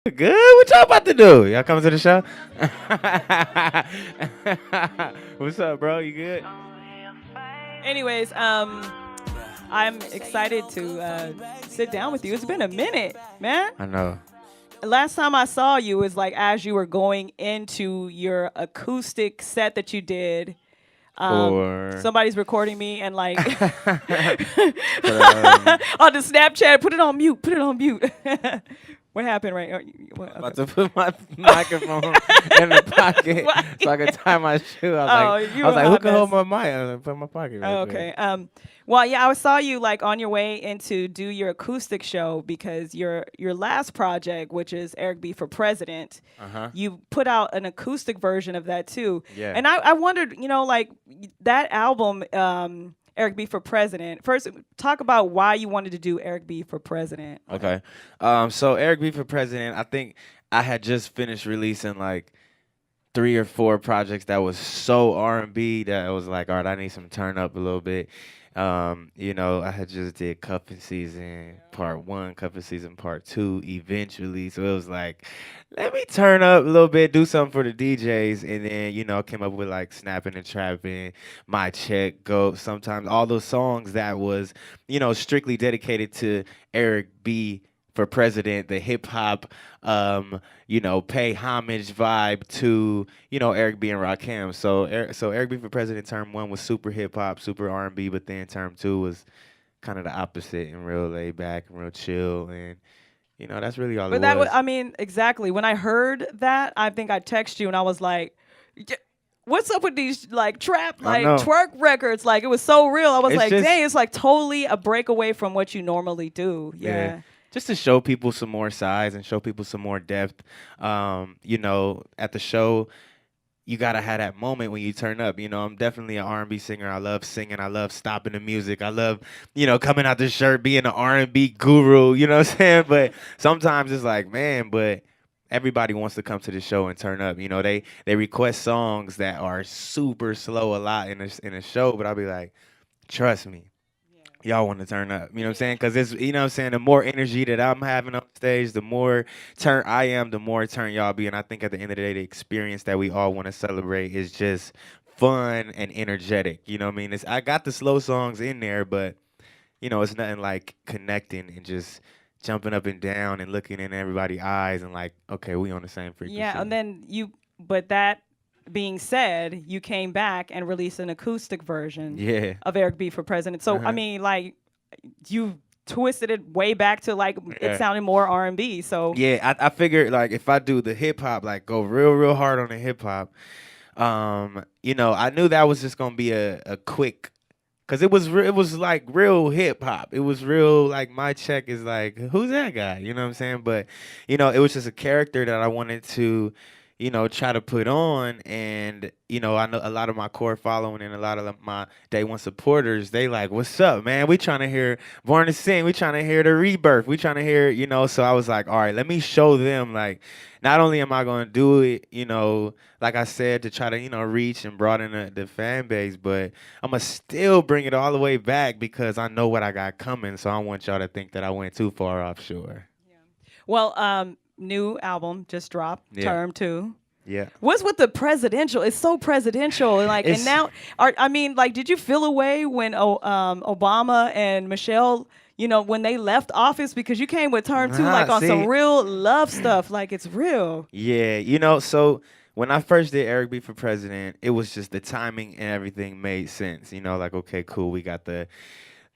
Good. What y'all about to do? Y'all coming to the show? What's up, bro? You good? Anyways, I'm excited to sit down with you. It's been a minute, man. I know. Last time I saw you was like as you were going into your acoustic set that you did. For Somebody's recording me and like on for the the Snapchat, put it on mute. Put it on mute. What happened, right? about to put my microphone in the pocket Why? so I can tie my shoe. Oh, you I was a like, who hot can hold mess. my mic? I was like, put in my pocket right Oh, there. okay. Well, yeah, I saw you like on your way in to do your acoustic show because your last project, which is Eric B for President, Uh-huh. you put out an acoustic version of that too. Yeah. And I wondered, like that album, Eric B for President. First, talk about why you wanted to do Eric B for President. Okay. So Eric B for President, I think I had just finished releasing like 3 or 4 projects that was so R&B that I was like, all right, I need some turn up a little bit. I had just did Cuffing Season Part 1, Cuffing Season Part 2 eventually. So it was like, let me turn up a little bit, do something for the DJs. And then, came up with like Snapping and Trapping, My Check, Go, sometimes all those songs that was, strictly dedicated to Eric B for President, the hip hop, pay homage vibe to, Eric B and Rakim. So Eric B for President term 1 was super hip hop, super R&B, but then term 2 was kind of the opposite and real laid back and real chill, and that's really all it But that was, was. I mean, exactly. When I heard that, I think I texted you and I was like, "Y- what's up with these like trap, I like know. twerk records? Like it was so real. I was It's like, just dang, it's like totally a breakaway from what you normally do. yeah, Yeah. just to show people some more size and show people some more depth. At the show, you gotta have that moment when you turn up. I'm definitely an R&B singer. I love singing. I love stopping the music. I love, coming out the shirt, being an R&B guru. You know what I'm saying? But sometimes it's like, man, but everybody wants to come to the show and turn up. They request songs that are super slow a lot in a show, but I'll be like, trust me, y'all want to turn up. You know what I'm saying? Because it's, what I'm saying, the more energy that I'm having on stage, the more turn I am, the more turn y'all be. And I think at the end of the day, the experience that we all want to celebrate is just fun and energetic. You know what I mean? I got the slow songs in there, but, it's nothing like connecting and just jumping up and down and looking in everybody's eyes and like, okay, we on the same Yeah. And frequency. then but that being said, you came back and released an acoustic version Yeah. of Eric B for President. So, I Uh-huh. mean, like, you twisted it way back to like it Yeah. sounded more R&B. So, Yeah, I figured like if I do the hip hop, like go real, real hard on the hip hop, I knew that was just gonna be a quick, cause it was like real hip hop. It was real like My Check is like, who's that guy? You know what I'm saying? But it was just a character that I wanted to, try to put on, and I know a lot of my core following and a lot of my day one supporters. They like, what's up, man? We trying to hear Born to Sin. We trying to hear the Rebirth. We trying to hear, So I was like, all right, let me show them like, not only am I gonna do it, like I said, to try to, reach and broaden the fan base, but I'm gonna still bring it all the way back because I know what I got coming. So I don't want y'all to think that I went too far offshore. well, new album just dropped, Yeah, Term 2. yeah. What's with the presidential? It's so presidential, and like, and It's now, I mean, like, did you feel away when Obama and Michelle, when they left office because you came with Term 2, nah. like on some See, real love stuff, like it's real. yeah, so when I first did Eric B for President, it was just the timing and everything made sense. Like okay, cool, we got the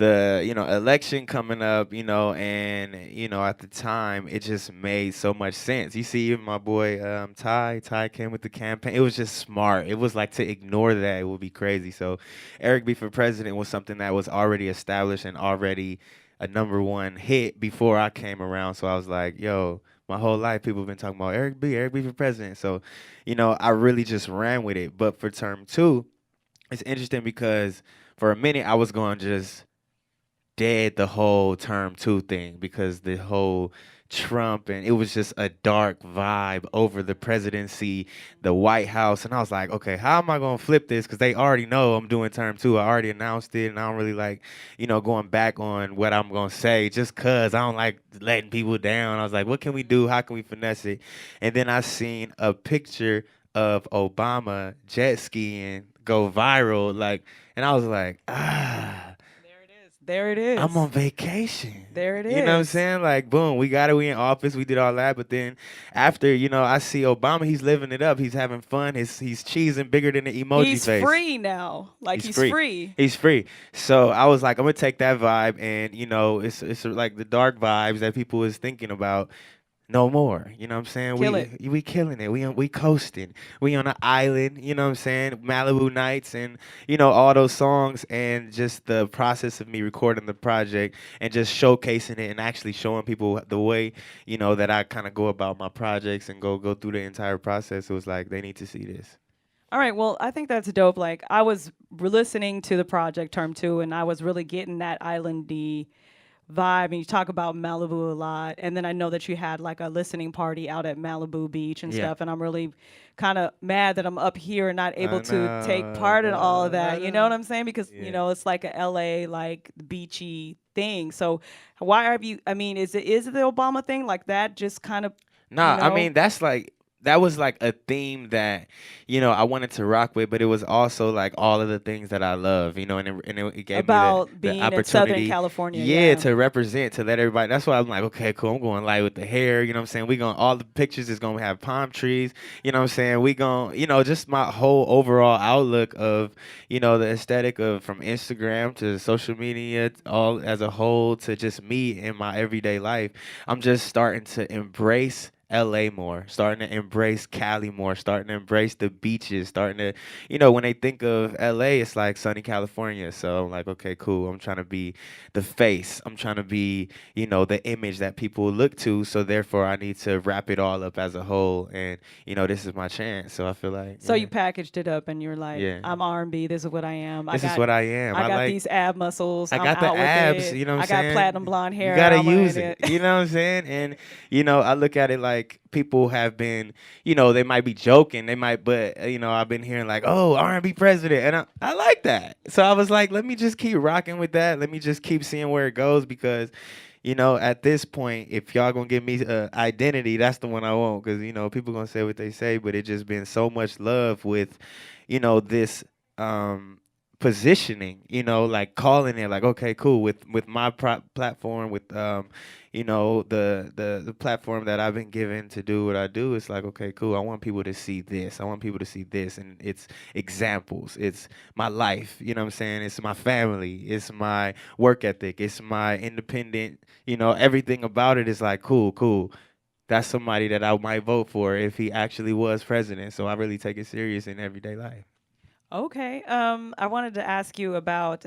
election coming up, and at the time it just made so much sense. You see, even my boy Ty came with the campaign. It was just smart. It was like to ignore that, it would be crazy. So Eric B for President was something that was already established and already a #1 hit before I came around. So I was like, yo, my whole life people have been talking about Eric B for President. So I really just ran with it. But for term 2, it's interesting because for a minute I was going to just dead the whole term 2 thing because the whole Trump, and it was just a dark vibe over the presidency, the White House, and I was like, okay, how am I gonna flip this? Because they already know I'm doing term two. I already announced it, and I don't really like, going back on what I'm gonna say, just cause I don't like letting people down. I was like, what can we do? How can we finesse it? And then I seen a picture of Obama jet skiing go viral, like, and I was like, There it is. There it I'm is. on vacation. There it You know what I'm is. saying? Like, boom, we got it. We in office. We did all that. But then after, I see Obama. He's living it up. He's having fun. He's cheesing bigger than the emoji He's face. free now. Like He's he's free. free. He's free. So I was like, I'm gonna take that vibe, and it's like the dark vibes that people was thinking about. No more. You know what I'm saying? Kill it. We killing it. We coasting. We on an island, you know what I'm saying? Malibu nights and all those songs, and just the process of me recording the project and just showcasing it and actually showing people the way, that I kind of go about my projects and go through the entire process. It was like they need to see this. All right. Well, I think that's dope. Like I was listening to the project Term Two, and I was really getting that islandy vibe. And you talk about Malibu a lot, and then I know that you had like a listening party out at Malibu Beach and Yeah. stuff. And I'm really kind of mad that I'm up here and not able I to take know. part in all of that. You know what I'm saying? Because Yeah. it's like a LA like beachy thing. So why have you? I mean, is it the Obama thing like that? Just kind of you Nah, I know mean that was like a theme that I wanted to rock with, but it was also like all of the things that I love, and it gave me about the being in Southern opportunity, California. yeah, Yeah. to represent, to let everybody. That's why I'm like, okay, cool. I'm going light with the hair. You know what I'm saying? We going all the pictures is gonna have palm trees. You know what I'm saying? We going just my whole overall outlook of the aesthetic of from Instagram to social media, all as a whole, to just me in my everyday life. I'm just starting to embrace LA more, starting to embrace Cali more, starting to embrace the beaches, starting to, when they think of LA, it's like sunny California. So I'm like, okay, cool. I'm trying to be the face. I'm trying to be, the image that people look to. So therefore, I need to wrap it all up as a whole. And, this is my chance. So I feel like, So yeah, you packaged it up and you're like, yeah, I'm R&B. This is what I am. this is what I am. I I got like these ab muscles. I I'm got the out with abs, it. you know what I'm I got platinum saying? blonde You hair. gotta I'm in use it. it. You know what I'm saying? And I look at it like people have been, they might be joking, they might, but I've been hearing like, oh, R&B president, and I like that. So I was like, let me just keep rocking with that. Let me just keep seeing where it goes, because at this point, if y'all gonna give me identity, that's the one I want, because people gonna say what they say, but it just been so much love with, this positioning, like calling it like, okay, cool, with my platform, with the platform that I've been given to do what I do. It's like, okay, cool. I want people to see this. I want people to see this, and it's examples. It's my life. You know what I'm saying? It's my family. It's my work ethic. It's my independent. Everything about it is like, cool, cool. That's somebody that I might vote for if he actually was president. So I really take it serious in everyday life. Okay. I wanted to ask you about.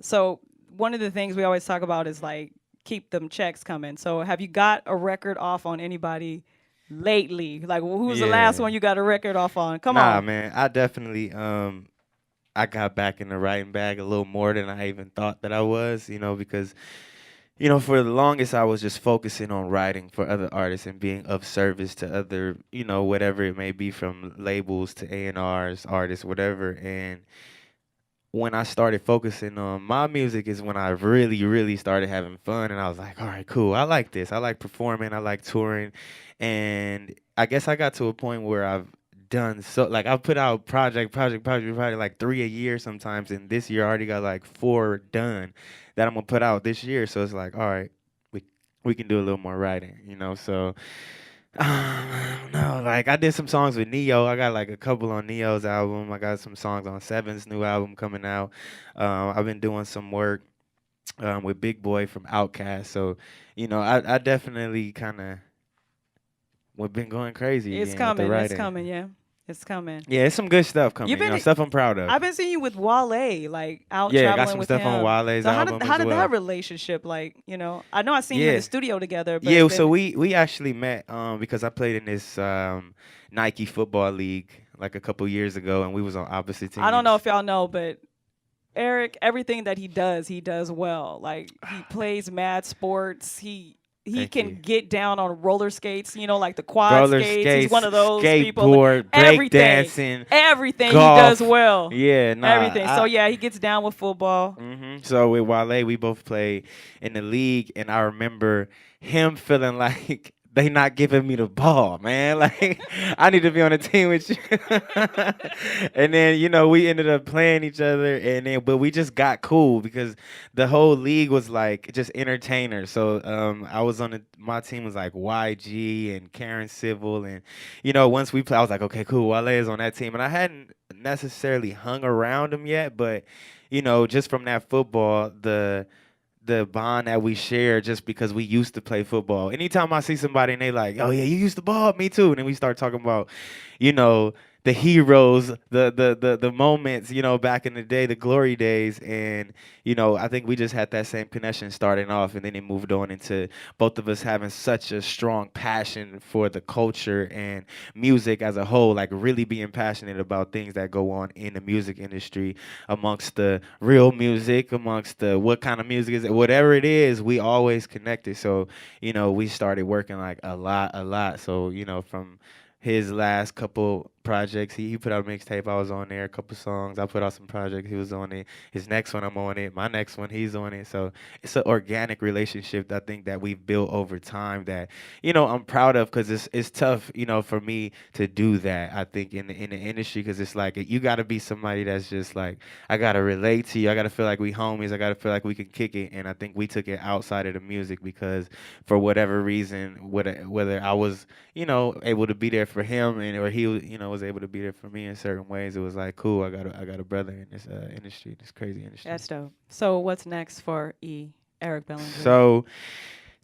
So one of the things we always talk about is like keep them checks coming. So have you got a record off on anybody lately? Like who's the last Yeah. one you got a record off on? Come Nah, on. man. I definitely I got back in the writing bag a little more than I even thought that I was, because for the longest I was just focusing on writing for other artists and being of service to other, whatever it may be, from labels to A&Rs, artists, whatever. And when I started focusing on my music is when I really, really started having fun. And I was like, all right, cool. I like this. I like performing. I like touring. And I guess I got to a point where I've done so, like, I've put out project, like 3 a year sometimes. And this year I already got like 4 done that I'm going to put out this year. So it's like, all right, we can do a little more writing, So I don't know. Like, I did some songs with Neo. I got like a couple on Neo's album. I got some songs on Seven's new album coming out. I've been doing some work with Big Boy from Outkast. So, I definitely kind of we've been going crazy It's again with the coming. It's writing. coming. Yeah. It's coming. Yeah, it's some good stuff You've coming. been Stuff I'm proud of. I've been seeing you with Wale, like out Yeah, I got traveling some with stuff on him. Wale's So album how as did that well. relationship like, I know I seen you in the Yeah. studio together, but Yeah, so then we actually met because I played in this Nike football league like a couple years ago, and we was on opposite I don't know teams. if y'all know, but Eric, everything that he does well. Like he plays mad sports. he Thank can you. get down on roller skates, like the quad Roller skates. He's one skates, of those people. skateboard, break Everything, dancing, everything he does golf. well. Yeah, Everything. So nah. yeah, he gets down with football. So with Wale, we both played in the league, and I remember him feeling like they not giving me the ball, man. Like I need to be on a team with you. And then we ended up playing each other, and then but we just got cool because the whole league was like just entertainers. So I was on my team was like YG and Karen Civil, and once we play, I was like, okay, cool. Wale is on that team, and I hadn't necessarily hung around him yet, but just from that football, the bond that we share just because we used to play football. Anytime I see somebody and they like, oh yeah, you used to ball, me too. And then we start talking about, you know, the heroes, the moments, back in the day, the glory days. And, I think we just had that same connection starting off and then it moved on into both of us having such a strong passion for the culture and music as a whole, like really being passionate about things that go on in the music industry amongst the real music, amongst the what kind of music is it, whatever it is, we always connected. So, we started working like a lot. So, from his last couple projects, he put out a mixtape. I was on there, a couple songs. I put out some projects. He was on it. His next one, I'm on it. My next one, he's on it. So it's an organic relationship that I think that we've built over time that I'm proud of because it's tough for me to do that. I think in the industry because it's like you got to be somebody that's just like I gotta relate to you. I gotta feel like we homies. I gotta feel like we can kick it. And I think we took it outside of the music because for whatever reason, whether I was able to be there for him and or he was able to be there for me in certain ways, it was like cool. I got a brother in this industry, this crazy industry. That's dope. So what's next for Eric Bellinger? So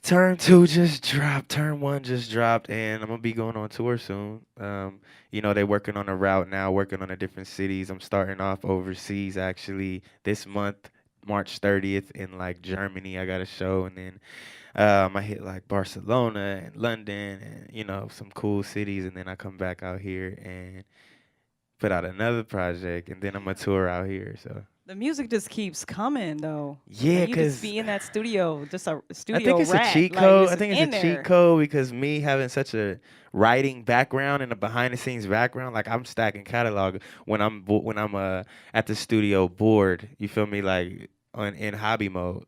Turn two just dropped. Turn one just dropped, and I'm gonna be going on tour soon. They're working on a route now, working on the different cities. I'm starting off overseas actually this month, March 30th in like Germany. I got a show, and then I hit like Barcelona and London, and some cool cities, and then I come back out here and put out another project, and then I'm gonna tour out here. So The music just keeps coming though. yeah, You just cause be in that studio, just a I think studio it's a rat. cheat Like code. it's I just think in it's a cheat there. code because me having such a writing background and a behind the scenes background, like I'm stacking catalog when I'm at the studio bored. You feel me? Like in hobby mode.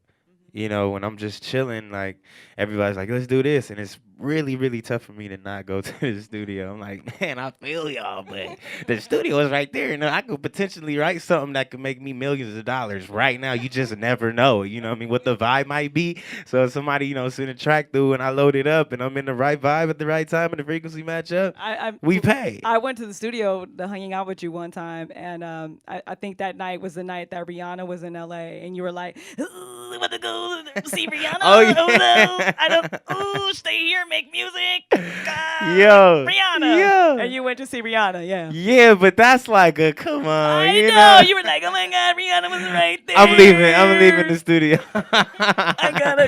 When I'm just chilling, like everybody's like, let's do this. And it's really, really tough for me to not go to the studio. I'm like, man, I feel y'all, but the studio is right there. And I could potentially write something that could make me millions of dollars right now. You just never know, what I mean, what the vibe might be. So if somebody, send a track through and I load it up and I'm in the right vibe at the right time and the frequency match up, I, I we pay. I went to the studio to hanging out with you one time, and I think that night was the night that Rihanna was in LA, and you were like, "Ooh, I want to go see Rihanna. Oh, Oh no, I don't. yeah. Ooh, stay here, make music. Yo, Rihanna." And yo. you went to see Rihanna. Yeah. Yeah, but that's like a come on, I you know. know. You were like, "Oh my God, Rihanna was right I'm leaving. I'm leaving the there. studio. I gotta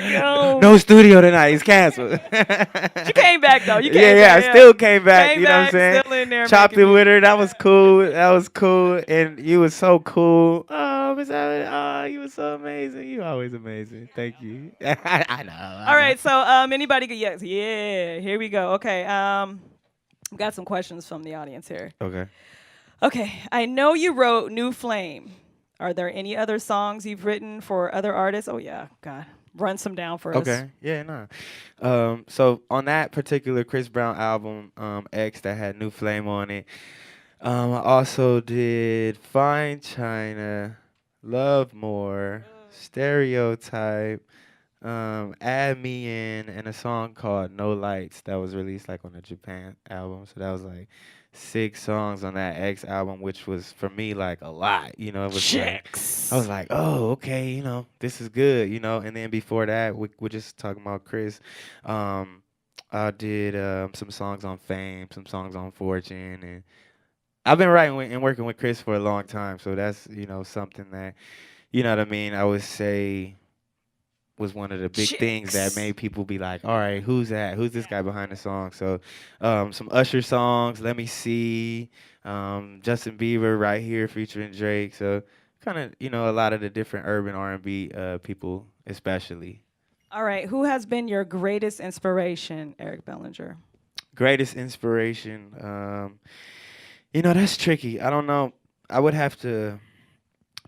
No go." studio tonight. It's canceled. You came back though. You Yeah, came yeah. I back. Yeah. still came back. Came You know what I'm back, saying? still in there Chopped making it with music. her. That was Yeah. cool. That was cool. And you was so cool. Oh, Miss Allen. Oh, you were so amazing. You always amazing. Thank you. I know. I All know. right, so anybody could yes, yeah. Here we go. Okay, we got some questions from the audience here. Okay. Okay, I know you wrote "New Flame." Are there any other songs you've written for other artists? Oh yeah, God, run some down for us. Okay. Yeah, no. So on that particular Chris Brown album, X that had New Flame on it, I also did Fine China, Love More, Stereotype, Add Me In, and a song called No Lights that was released like on the Japan album. So that was like 6 songs on that X album, which was for me like a lot. It was like I was Chicks. like, oh, okay, this is good, And then before that, we're just talking about Chris. Um, I did some songs on Fame, some songs on Fortune, and I've been writing and working with Chris for a long time. So that's something that what I mean. I would say was one of the big things that Chicks. made people be like, all right, who's that? Who's this guy behind the song? So some Usher songs, Let Me See, Justin Bieber right here featuring Drake. So kind of, a lot of the different urban R&B people especially. All right. Who has been your greatest inspiration, Eric Bellinger? Greatest inspiration. That's tricky. I don't know. I would have to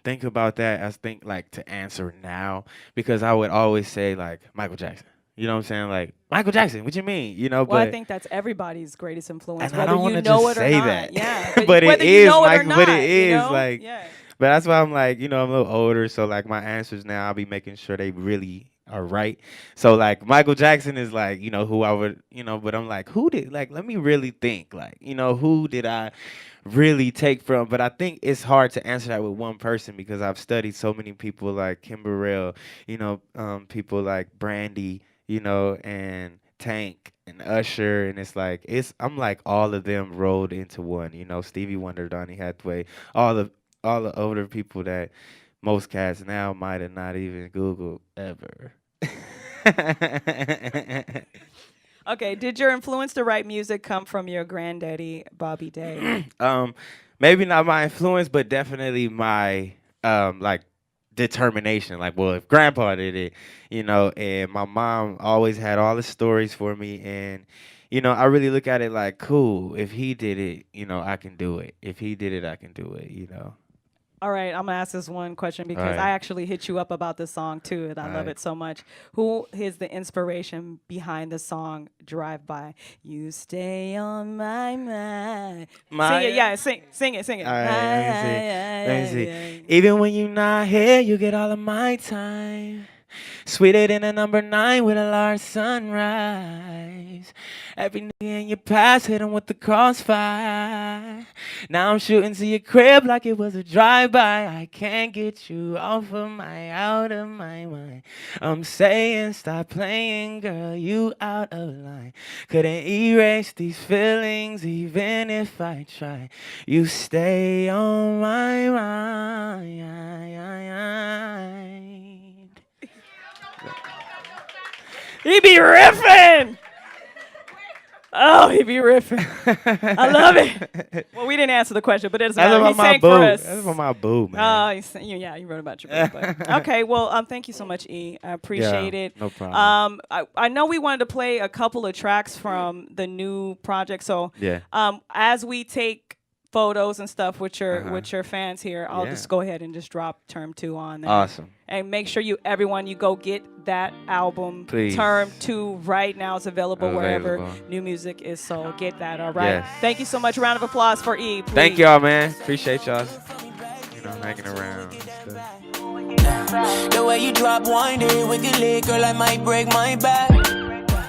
think about that. I think like to answer now because I would always say like Michael Jackson. You know what I'm saying? Like Michael Jackson. What you mean? Well, I But think that's everybody's greatest influence, and I whether don't want you to know just it or say not. that, Yeah, but but it whether you is know it or Michael. But it not, is like. Yeah. But that's why I'm like, I'm a little older, so like my answers now, I'll be making sure they really are right. So like Michael Jackson is like, who I would, but I'm like, who did like? Let me really think, like, who did I really take from? But I think it's hard to answer that with one person because I've studied so many people like Kim Burrell, people like Brandy, and Tank and Usher, and it's like I'm like all of them rolled into one. Stevie Wonder, Donny Hathaway, all the all the older people that most cats now might have not even Googled ever. Okay. Did your influence to write music come from your granddaddy, Bobby Day? um, Maybe not my influence, but definitely my like determination. Like, well, if Grandpa did it, and my mom always had all the stories for me, and I really look at it like, cool. If he did it, I can do it. If he did it, I can do it. All right, I'm gonna ask this one question All because right, I actually hit you up about this song too, and I all love right. it so much. Who is the inspiration behind the song "Drive By"? You stay on my mind. Sing it, Maya. yeah, sing it, sing All it. right, let me see. Let me see. Even when you're not here, you get all of my time. Sweeter than a number 9 with a large sunrise. Every nigga in your past hit him with the crossfire. Now I'm shooting to your crib like it was a drive-by. I can't get you out of my mind. I'm saying stop playing, girl, you out of line. Couldn't erase these feelings even if I tried. You stay on my mind. He be riffing. Oh, he be riffing. I love it. Well, we didn't answer the question, but it doesn't That's matter. He about my sang for boo. us. That's about my boo, Oh, man. yeah, you wrote about your boo. But okay, well, thank you so much, E. I Yeah, appreciate it. no problem. I know we wanted to play a couple of tracks from the new project. So, Yeah. as we take photos and stuff with your Uh-huh. fans here, I'll Yeah. just go ahead and just drop Term 2 on there. Awesome. And make sure everyone, you go get that album. Please. Term 2 right now is available wherever Available. new music is sold. Get that, all right? Yes. Thank you so much. Round of applause for E, please. Thank y'all, man. Appreciate y'all. Hanging around and stuff. The way you drop wine, it with the liquor, I might break my back.